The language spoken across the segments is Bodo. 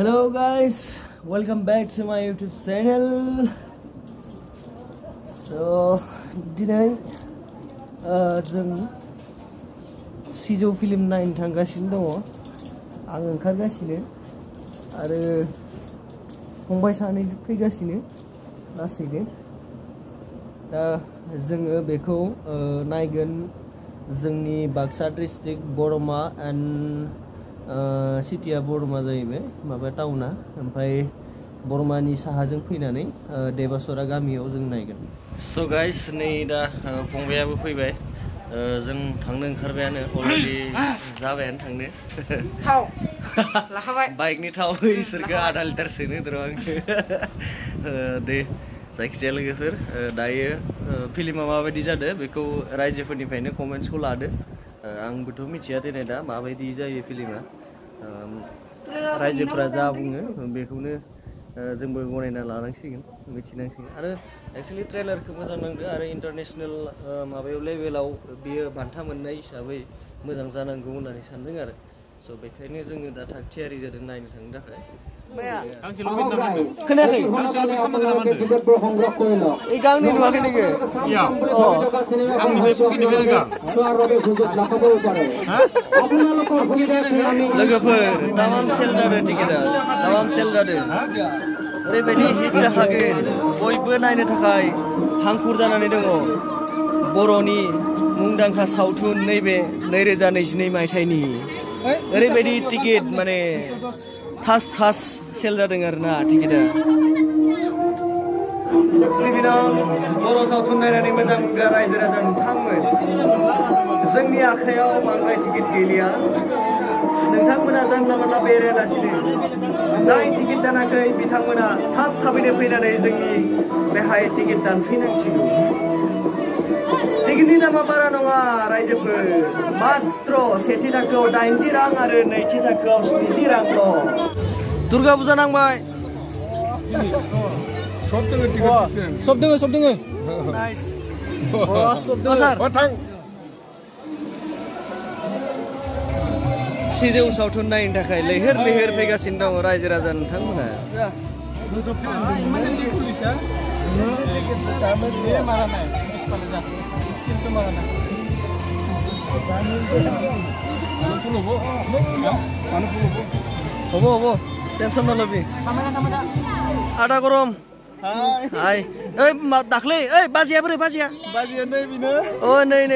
Hello guys, welcome back to my YouTube channel. So today जों सिजौ फिल्म नायनो थांगासिनो दङ। आं ओंखारगासिनो आरो फंबाय सानै फैगासिनो लासैनो। दा जोङो बेखौ नायगोन जोंनि बाक्सा डिस्ट्रिक्ट बरमा एन्ड सिटिया बरमा जाहैबाय माबा टाउना, ओमफ्राय बरमानि साहाजों फैनानै देबासरा गामियाव जों नायगोन। स' गाइस नै दा फंबायाबो फैबाय, जों थांनो ओंखारबायानो, अलरेडि जाबायानो थांनो। थाव लाखाबाय बाइकनि थाव इसोरखौ आधा लिटार सोनो होदों आंखो। दे जायखिजाया लोगोफोर, दायो फिल्मा माबायदि जादों बेखौ रायजोफोरनिफ्रायनो कमेन्ट्सखौ लादो। आंबोथ' मिथिया दिनै दा माबायदि जायो फिल्मा। रायजोफ्रा जा बुङो बेखौनो जोंबो गनायना लानांसिगोन, मिथिनांसिगोन। आरो एक्सुवेलि ट्रेलारखौ मोजां नांदो आरो इन्टारनेसनेल माबायाव लेभेलाव बियो बान्था मोननाय हिसाबै मोजां जानांगौ होननानै सानदों आरो। स' बेखायनो जोङो दा थाग थियारि जादों नायनो थांनो थाखाय। खोनायाखै? এই गांनि नुवाखै नोङो? लोगोफोर तामाम सेल जादों टिकेटआ, तामाम सेल जादों। ओरैबायदि हिट जाखागोन, बयबो नायनो थाखाय हांखुर जानानै दङ। बर'नि मुंदांखा सावथुन नैबे 2022 मायथाइनि ओरैबायदि टिकेट माने थास सेल जादों आरोना टिकेटआ। सिबिनाव बर' सावथुन नायनानै मोजां मोनग्रा रायजो राजा नोंथांमोन, जोंनि आखायाव बांद्राय टिकेट गैलिया। नोंथांमोना जानला मानला बेरायालासिनो जाय टिकेट दानाखै बिथांमोना थाबैनो फैनानै जोंनि बेहाय टिकेट दानफैनांसिगौ। टिकेटनि दामा बारा नङा रायजोफोर, मात्र सेथि थाखोआव 80 रां आरो नैथि थाखोआव 70 रांल'। दुर्गा फुजा नांबाय। सब दोङो टिकेट सिस्टेम, सब दोङो। नाइस। सब दोङो सार। सिजौ सावथुन नायनो थाखाय लैहोर फैगासिनो दङ रायजो राजा नोंथांमोना। হ'ব टेनसन नलबि। आदा गरम। हाय ओइ दाख्लै ओइ बाजिया बोरै बाजिया? बाजिया नै बिनो। अ नै अ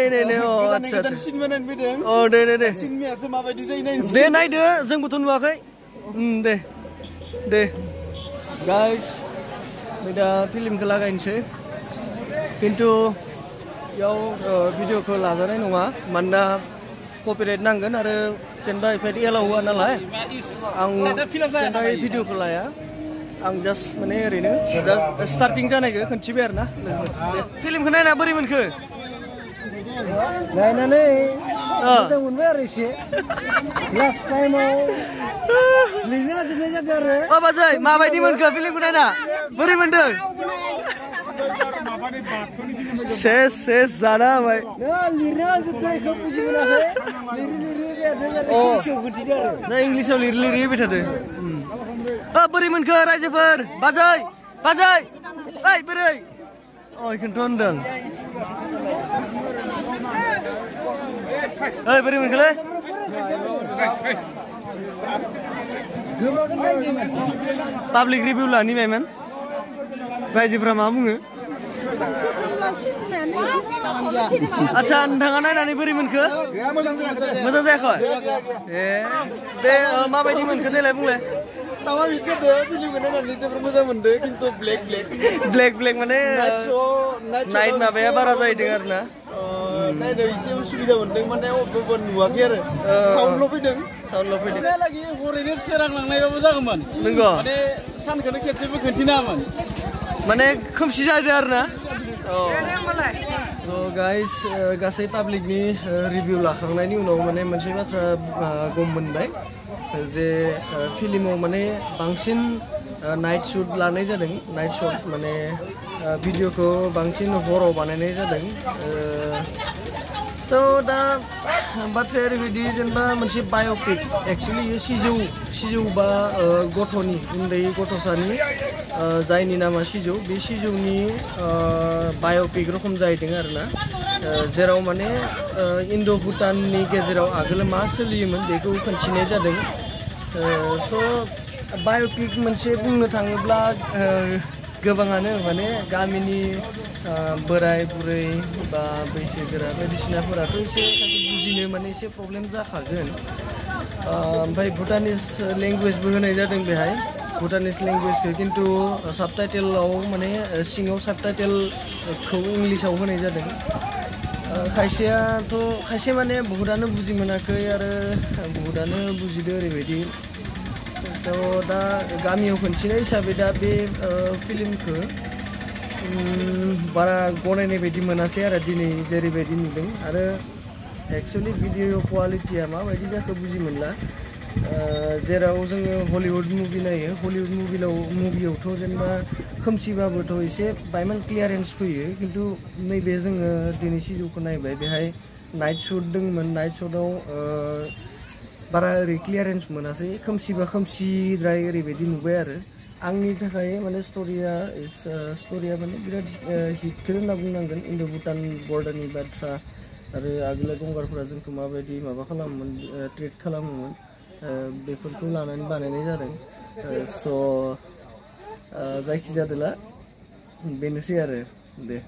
आच्छा आच्छा। सिनेमा नायनो फैदों। अ दे सिनेमायासो माबायदि जायो नायनोसै। दे नायदो, जोंबोथ' नुवाखै। दे गाइस, नै दा फिल्मखौ लागायनोसै, खिन्थु बेयाव भिडिअखौ लाजानाय नङा मानोना कपिराइट नांगोन आरो जेनेबा इफोर एलाउ होआ नालाय। आं जेनेबा भिडिअखौ लाया, आं जास्ट माने ओरैनो स्टार्टिं जानायखौ खोन्थिबाय आरो ना। फिल्मखौ नायना बोरै मोनखो? नायनानै मोजां मोनबाय आरो एसे। लास्ट टाइमाव लिरनो हाजोबनाय जादों आरो। बाजै माबायदि मोनखो फिल्मखौ नायना? बोरै मोनदों? सेस जाना होबाय। लिरनो हाजोबनायखौ बुजि मोनाखै। लिरै इंलिसाव लिरै होबाय थादों। बोरै मोनखो रायजोफोर? बाजै ओइ बोरै? अ इखौनोथ' होनदों। ओइ बोरै मोनखोलै? पाब्लिक रिभिउ लानि बायमोन, रायजोफ्रा मा बुङो? आच्छा, नोंथाङा नायनानै बोरै मोनखो? मोजां जायाखै? दे माबायदि मोनखो देलाय बुंलाय। तामाम हिट जादों, फिल्मखौ नायनानै जोबोर मोजां मोनदों, खिन्थु ब्लेक माने नाइट माबाया बारा जाहैदों आरो ना। नायनो एसे उसुबिदा मोनदों, माने अबेबा नुवाखै आरो साउन्डल' फैदों। हरैनो सोरां लांनायबाबो जागौमोन। नंगौ, माने सानखौनो खेबसेबो खोन्थिनाङामोन, माने खोमसि जादों आरो ना। स' गाइस, गासै पाब्लिकनि रिभिउ लाखांनायनि उनाव माने मोनसे बाथ्रा गम मोनबाय जे फिल्माव माने बांसिन नाइट शुट लानाय जादों। नाइट शट माने भिडिअखौ बांसिन हराव बानायनाय जादों। So दा बाथ्राया ओरैबायदि जेनेबा मोनसे बाय'पिक एक्सुवेलि सिजौ बा गथ'नि उन्दै गथ'सानि जायनि नामा सिजौ बे सिजौनि बाय'पिक रखम जाहैदों आरोना जेराव माने इन्ड' भुटाननि गेजेराव आगोल मा सोलियोमोन बेखौ खोन्थिनाय जादों स' बाय'पिक मोनसे बुंनो थाङोब्ला गोबाङानो माने गामिनि बोराय बुरै बा बैसोगोरा बायदिसिनाफोराथ' एसे बुजिनो माने एसे प्रब्लेम जाखागोन ओमफ्राय भुटानिस लेंगुवेजबो होनाय जादों बेहाय भुटानिस लेंगुवेजखौ खिन्थु साबटाइटेलाव माने सिङाव साबटाइटेलखौ इंलिसाव होनाय जादों खायसे माने बहुतानो बुजि मोनाखै आरो बहुतानो बुजिदो ओरैबायदि स' दा गामियाव खिन्थिनाय हिसाबै दा बे फिल्मखौ बारा गनायनाय बायदि मोनासै आरो दिनै जेरैबायदि नुदों आरो एक्सुवेलि भिडिअ क्वालिटिया माबायदि जाखो बुजि मोनला जेराव जोङो हलिउड मुभि नायो हलिउड मुभियावथ' जेनेबा खोमसिबाबोथ' एसे बायमान क्लियारेन्स फैयो खिन्थु नैबे जोङो दिनै सिजौखौ नायबाय बेहाय नाइट शुट दंमोन नाइट शुटआव बारा ओरै क्लियारेन्स मोनासै खोमसिबा खोमसिद्राय ओरैबायदि नुबाय आरो आंनि थाखाय माने स्ट'रिया माने बिराद हिटखौनो होनना बुंनांगोन इन्ड' भुटान बर्डारनि बाथ्रा आरो आगोलाव गंगारफोरा जोंखौ माबायदि माबा खालामोमोन ट्रिट खालामोमोन बेफोरखौ लानानै बानायनाय जादों स' जायखिजादोला बेनोसै आरो दे